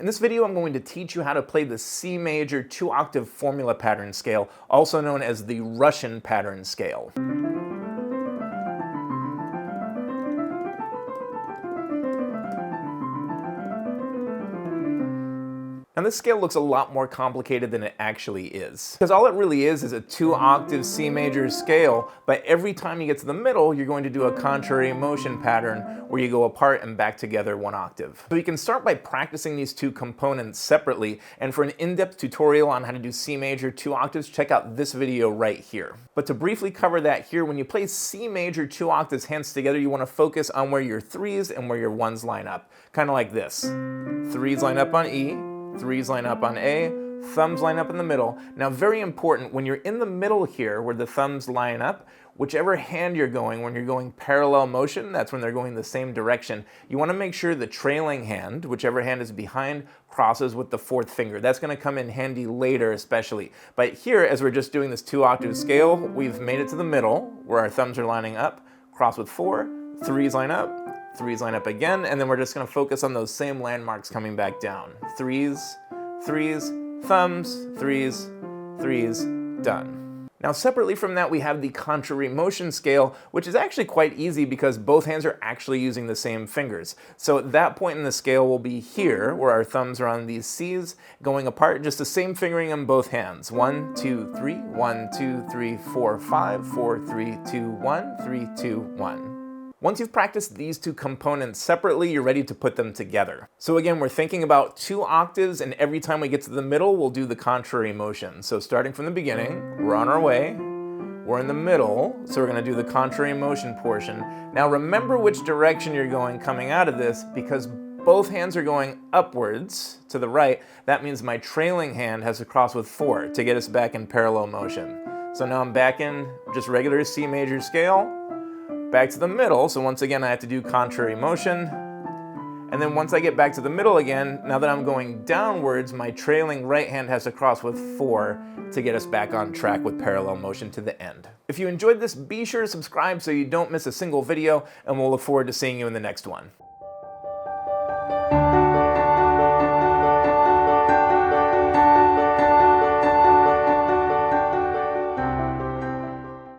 In this video, I'm going to teach you how to play the C major 2-octave formula pattern scale, also known as the Russian pattern scale. Now this scale looks a lot more complicated than it actually is, because all it really is a 2-octave C major scale, but every time you get to the middle, you're going to do a contrary motion pattern where you go apart and back together 1 octave. So you can start by practicing these two components separately, and for an in-depth tutorial on how to do C major 2 octaves, check out this video right here. But to briefly cover that here, when you play C major 2 octaves hands together, you want to focus on where your 3s and where your 1s line up, kind of like this. 3s line up on E, 3s line up on A, thumbs line up in the middle. Now, very important, when you're in the middle here where the thumbs line up, whichever hand you're going, when you're going parallel motion, that's when they're going the same direction. You want to make sure the trailing hand, whichever hand is behind, crosses with the 4th finger. That's going to come in handy later especially. But here, as we're just doing this 2-octave scale, we've made it to the middle where our thumbs are lining up, cross with 4, 3s line up, 3s line up again, and then we're just going to focus on those same landmarks coming back down. 3s, 3s, thumbs, 3s, 3s, done. Now separately from that, we have the contrary motion scale, which is actually quite easy because both hands are actually using the same fingers. So at that point in the scale will be here, where our thumbs are on these C's going apart, just the same fingering on both hands. 1, 2, 3, 1, 2, 3, 4, 5, 4, 3, 2, 1, 3, 2, 1. Once you've practiced these two components separately, you're ready to put them together. So again, we're thinking about 2 octaves, and every time we get to the middle, we'll do the contrary motion. So starting from the beginning, we're on our way, we're in the middle, so we're going to do the contrary motion portion. Now remember which direction you're going coming out of this, because both hands are going upwards to the right. That means my trailing hand has to cross with 4 to get us back in parallel motion. So now I'm back in just regular C major scale, back to the middle, so once again I have to do contrary motion, and then once I get back to the middle again, now that I'm going downwards, my trailing right hand has to cross with 4 to get us back on track with parallel motion to the end. If you enjoyed this, be sure to subscribe so you don't miss a single video, and we'll look forward to seeing you in the next one.